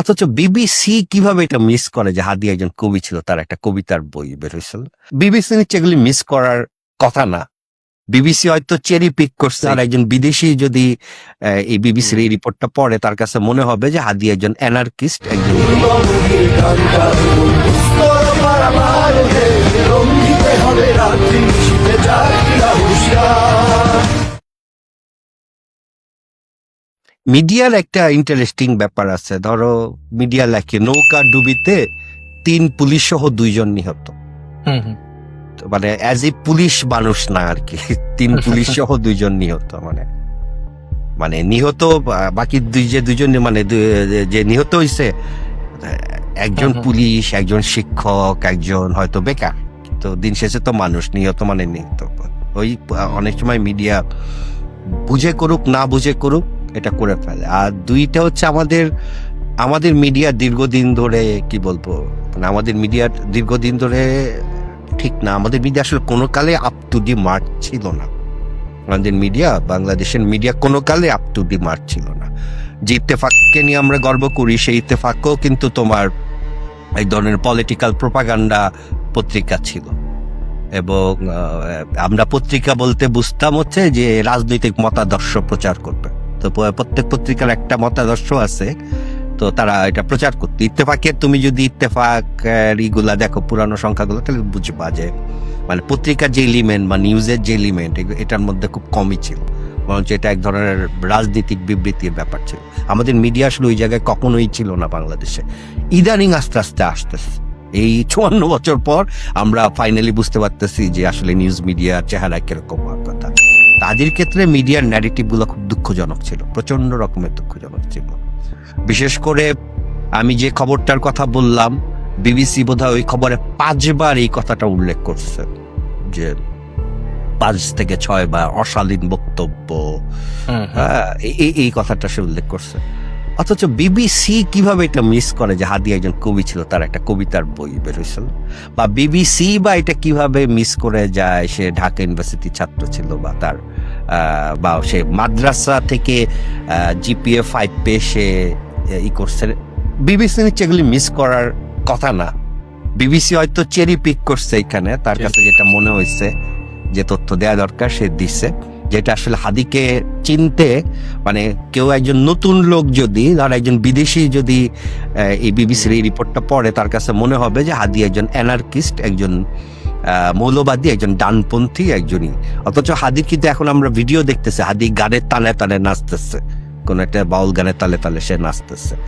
অথচ বিবিসি কিভাবে এটা মিস করে যে হাদি একজন কবি ছিল, তার একটা কবিতার বই বের হয়েছিল। বিবিসি নিচ্ছে এগুলি মিস করার কথা না। বিবিসি হয়তো চেরি পিক করছে, আর একজন বিদেশি যদি এই বিবিসির এই রিপোর্টটা পড়ে তার কাছে মনে হবে যে হাদি একজন অ্যানার্কিস্ট, একজন মিডিয়ার একটা ইন্টারেস্টিং ব্যাপার আছে। ধরো মিডিয়া লেখে নৌকা ডুবিতে 3 পুলিশ সহ 2 জন নিহত। মানে অ্যাজ এ পুলিশ মানুষ না আর কি, 3 পুলিশ সহ 2 জন নিহত। মানে নিহত বাকি দুজন মানে যে নিহত হয়েছে, একজন পুলিশ, একজন শিক্ষক, একজন হয়তো বেকার। তো দিন শেষে তো মানুষ, নিহত মানে নিহত। ওই অনেক সময় মিডিয়া বুঝে করুক না বুঝে করুক এটা করে ফেলে। আর দুইটা হচ্ছে আমাদের মিডিয়া দীর্ঘদিন ধরে, কি বলবো, মানে আমাদের মিডিয়া দীর্ঘদিন ধরে ঠিক না, আমাদের মিডিয়া আসলে কোনো কালে আপ টু দি মার্ক ছিল না। আমাদের মিডিয়া, বাংলাদেশের মিডিয়া কোনো কালে আপ টু দি মার্ক ছিল না। যে ইত্তেফাককে নিয়ে আমরা গর্ব করি, সেই ইত্তেফাকও কিন্তু তোমার এই ধরনের পলিটিক্যাল প্রোপাগান্ডা পত্রিকা ছিল। এবং আমরা পত্রিকা বলতে বুঝতাম হচ্ছে যে রাজনৈতিক মতাদর্শ প্রচার করবে। তো প্রত্যেক পত্রিকার একটা মতাদর্শ আছে, তো তারা এটা প্রচার করতো। ইত্তেফাকের তুমি যদি ইত্তেফাক ইগুলা দেখো, পুরানো সংখ্যাগুলো, তাহলে বুঝবা যে মানে পত্রিকার যে এলিমেন্ট বা নিউজের যে এলিমেন্ট এটার মধ্যে খুব কমই ছিল, বরঞ্চ এটা এক ধরনের রাজনৈতিক বিবৃতির ব্যাপার ছিল। আমাদের মিডিয়া আসলে ওই জায়গায় কখনোই ছিল না বাংলাদেশে। ইদানিং আস্তে আস্তে আসতেছে, এই 54 বছর পর আমরা ফাইনালি বুঝতে পারতেছি যে আসলে নিউজ মিডিয়ার চেহারা কিরকম হওয়ার কথা। তাদের ক্ষেত্রে মিডিয়ার ন্যারেটিভ গুলো খুব দুঃখজনক ছিল, প্রচন্ড রকমের দুঃখজনক ছিল। বিশেষ করে আমি যে খবরটার কথা বললাম, বিবিসি বোধহয় ওই খবরে 5 বার এই কথাটা উল্লেখ করছে যে 5 থেকে 6 বার অশালীন বক্তব্য, এই কথাটা সে উল্লেখ করছে। অথচ বিবিসি কিভাবে এটা মিস করে যে হাদি একজন কবি ছিল, তার একটা কবিতার বই বের হয়েছিল। বা বিবিসি বা এটা কিভাবে মিস করে যায় সে ঢাকা ইউনিভার্সিটির ছাত্র ছিল, বা তার বা সে মাদ্রাসা থেকে জিপিএ 5 পেয়ে সে ই করছে। বিবিসি নিচ্ছে এগুলি মিস করার কথা না। বিবিসি হয়তো চেরি পিক করছে এখানে, তার কাছে যেটা মনে হয়েছে যে তথ্য দেওয়া দরকার সে দিচ্ছে, যেটা আসলে হাদিকে চিনতে, মানে কেউ একজন নতুন লোক যদি, ধর একজন বিদেশি যদি এই বিবিসির এই রিপোর্টটা পড়ে তার কাছে মনে হবে যে হাদি একজন অ্যানার্কিস্ট, একজন মৌলবাদী, একজন ডানপন্থী, একজনই। অথচ হাদির কিন্তু এখন আমরা ভিডিও দেখতেছি, হাদি গানের তালে তালে নাচতেছে, কোন একটা বাউল গানের তালে তালে সে নাচতেছে।